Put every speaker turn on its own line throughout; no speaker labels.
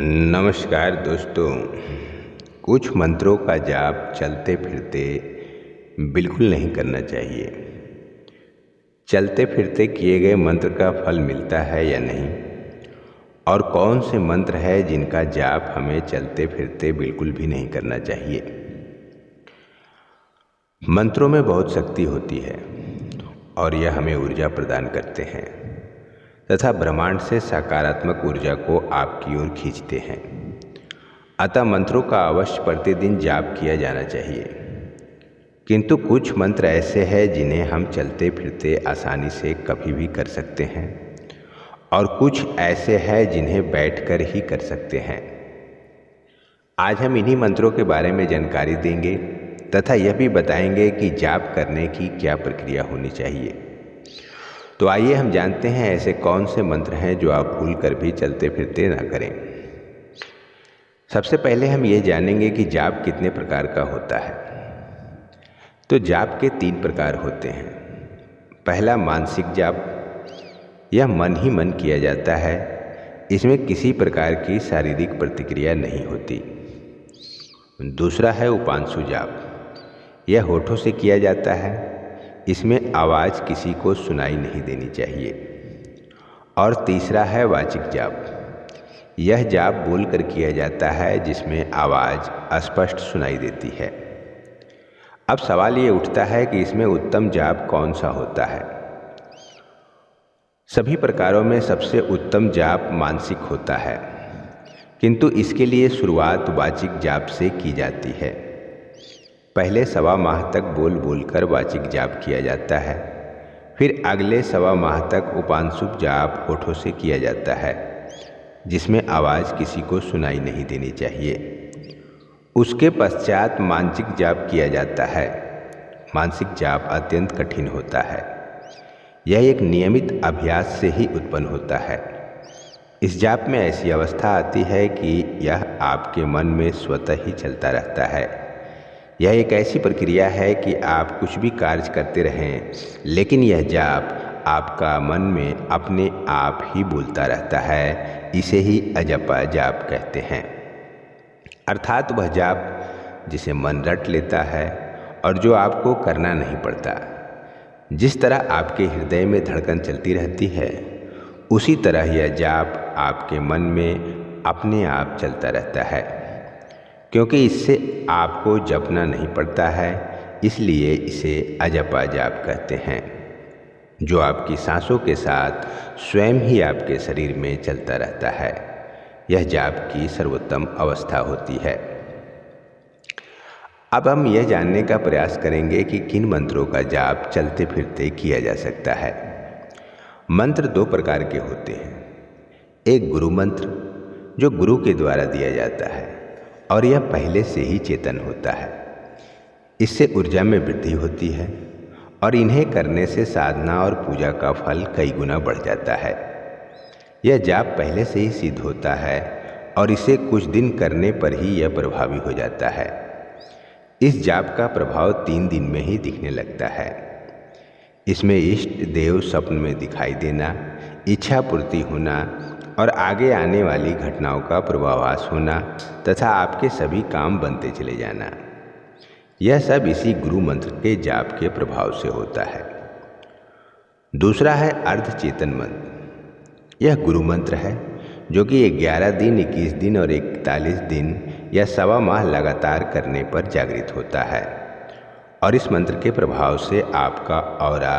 नमस्कार दोस्तों। कुछ मंत्रों का जाप चलते फिरते बिल्कुल नहीं करना चाहिए। चलते फिरते किए गए मंत्र का फल मिलता है या नहीं, और कौन से मंत्र है जिनका जाप हमें चलते फिरते बिल्कुल भी नहीं करना चाहिए। मंत्रों में बहुत शक्ति होती है और यह हमें ऊर्जा प्रदान करते हैं तथा ब्रह्मांड से सकारात्मक ऊर्जा को आपकी ओर खींचते हैं। अतः मंत्रों का अवश्य प्रतिदिन जाप किया जाना चाहिए, किंतु कुछ मंत्र ऐसे हैं जिन्हें हम चलते फिरते आसानी से कभी भी कर सकते हैं, और कुछ ऐसे हैं जिन्हें बैठकर ही कर सकते हैं। आज हम इन्हीं मंत्रों के बारे में जानकारी देंगे तथा यह भी बताएंगे कि जाप करने की क्या प्रक्रिया होनी चाहिए। तो आइए हम जानते हैं ऐसे कौन से मंत्र हैं जो आप भूल कर भी चलते फिरते ना करें। सबसे पहले हम ये जानेंगे कि जाप कितने प्रकार का होता है। तो जाप के 3 प्रकार होते हैं। पहला मानसिक जाप, यह मन ही मन किया जाता है, इसमें किसी प्रकार की शारीरिक प्रतिक्रिया नहीं होती। दूसरा है उपांशु जाप, यह होठों से किया जाता है, इसमें आवाज़ किसी को सुनाई नहीं देनी चाहिए। और तीसरा है वाचिक जाप, यह जाप बोलकर किया जाता है जिसमें आवाज़ स्पष्ट सुनाई देती है। अब सवाल ये उठता है कि इसमें उत्तम जाप कौन सा होता है। सभी प्रकारों में सबसे उत्तम जाप मानसिक होता है, किंतु इसके लिए शुरुआत वाचिक जाप से की जाती है। पहले 1.25 माह तक बोल बोलकर वाचिक जाप किया जाता है, फिर अगले 1.25 माह तक उपांशुक जाप होठों से किया जाता है, जिसमें आवाज़ किसी को सुनाई नहीं देनी चाहिए। उसके पश्चात मानसिक जाप किया जाता है। मानसिक जाप अत्यंत कठिन होता है, यह एक नियमित अभ्यास से ही उत्पन्न होता है। इस जाप में ऐसी अवस्था आती है कि यह आपके मन में स्वतः ही चलता रहता है। यह एक ऐसी प्रक्रिया है कि आप कुछ भी कार्य करते रहें, लेकिन यह जाप आपका मन में अपने आप ही बोलता रहता है। इसे ही अजपा जाप कहते हैं। अर्थात वह जाप जिसे मन रट लेता है और जो आपको करना नहीं पड़ता। जिस तरह आपके हृदय में धड़कन चलती रहती है, उसी तरह यह जाप आपके मन में अपने आप चलता रहता है। क्योंकि इससे आपको जपना नहीं पड़ता है, इसलिए इसे अजपा जाप कहते हैं, जो आपकी सांसों के साथ स्वयं ही आपके शरीर में चलता रहता है। यह जाप की सर्वोत्तम अवस्था होती है। अब हम यह जानने का प्रयास करेंगे कि किन मंत्रों का जाप चलते फिरते किया जा सकता है। मंत्र 2 प्रकार के होते हैं। एक गुरु मंत्र, जो गुरु के द्वारा दिया जाता है और यह पहले से ही चेतन होता है। इससे ऊर्जा में वृद्धि होती है और इन्हें करने से साधना और पूजा का फल कई गुना बढ़ जाता है। यह जाप पहले से ही सिद्ध होता है और इसे कुछ दिन करने पर ही यह प्रभावी हो जाता है। इस जाप का प्रभाव 3 दिन में ही दिखने लगता है। इसमें इष्ट देव स्वप्न में दिखाई देना, इच्छा पूर्ति होना और आगे आने वाली घटनाओं का पूर्वाभास होना तथा आपके सभी काम बनते चले जाना, यह सब इसी गुरु मंत्र के जाप के प्रभाव से होता है। दूसरा है अर्ध चेतन मंत्र। यह गुरु मंत्र है जो कि 11 दिन, 21 दिन और 41 दिन या 1.25 माह लगातार करने पर जागृत होता है, और इस मंत्र के प्रभाव से आपका ऑरा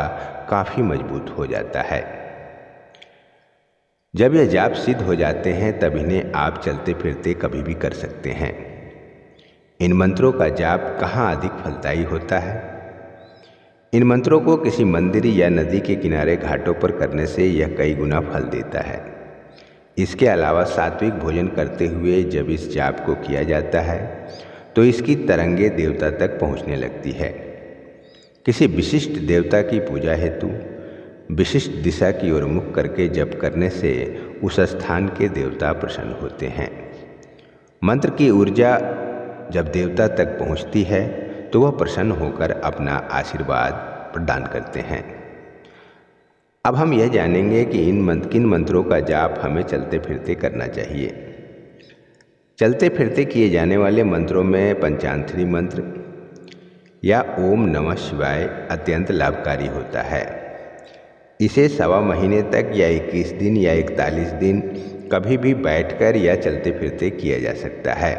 काफ़ी मजबूत हो जाता है। जब यह जाप सिद्ध हो जाते हैं तब इन्हें आप चलते फिरते कभी भी कर सकते हैं। इन मंत्रों का जाप कहाँ अधिक फलदायी होता है? इन मंत्रों को किसी मंदिर या नदी के किनारे घाटों पर करने से यह कई गुना फल देता है। इसके अलावा सात्विक भोजन करते हुए जब इस जाप को किया जाता है तो इसकी तरंगे देवता तक पहुँचने लगती है। किसी विशिष्ट देवता की पूजा हेतु विशिष्ट दिशा की ओर मुख करके जप करने से उस स्थान के देवता प्रसन्न होते हैं। मंत्र की ऊर्जा जब देवता तक पहुंचती है तो वह प्रसन्न होकर अपना आशीर्वाद प्रदान करते हैं। अब हम यह जानेंगे कि किन मंत्रों का जाप हमें चलते फिरते करना चाहिए। चलते फिरते किए जाने वाले मंत्रों में पंचाक्षरी मंत्र या ओम नमः शिवाय अत्यंत लाभकारी होता है। इसे 1.25 महीने तक या 21 दिन या 41 दिन कभी भी बैठकर या चलते फिरते किया जा सकता है,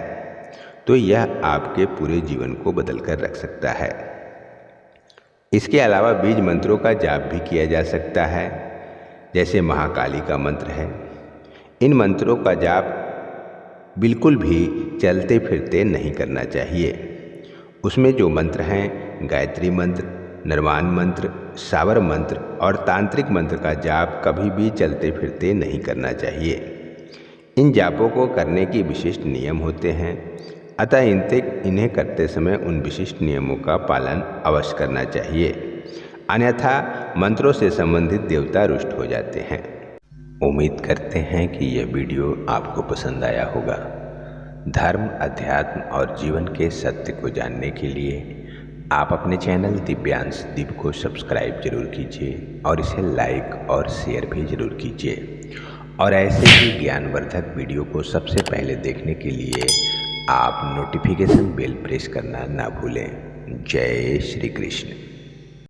तो यह आपके पूरे जीवन को बदल कर रख सकता है। इसके अलावा बीज मंत्रों का जाप भी किया जा सकता है, जैसे महाकाली का मंत्र है। इन मंत्रों का जाप बिल्कुल भी चलते फिरते नहीं करना चाहिए। उसमें जो मंत्र हैं, गायत्री मंत्र, निर्वाण मंत्र, सावर मंत्र और तांत्रिक मंत्र का जाप कभी भी चलते फिरते नहीं करना चाहिए। इन जापों को करने की विशिष्ट नियम होते हैं, अतः इन्हें करते समय उन विशिष्ट नियमों का पालन अवश्य करना चाहिए, अन्यथा मंत्रों से संबंधित देवता रुष्ट हो जाते हैं। उम्मीद करते हैं कि यह वीडियो आपको पसंद आया होगा। धर्म, अध्यात्म और जीवन के सत्य को जानने के लिए आप अपने चैनल दिव्यांश दीप को सब्सक्राइब जरूर कीजिए और इसे लाइक और शेयर भी जरूर कीजिए। और ऐसे ही ज्ञानवर्धक वीडियो को सबसे पहले देखने के लिए आप नोटिफिकेशन बेल प्रेस करना ना भूलें। जय श्री कृष्ण।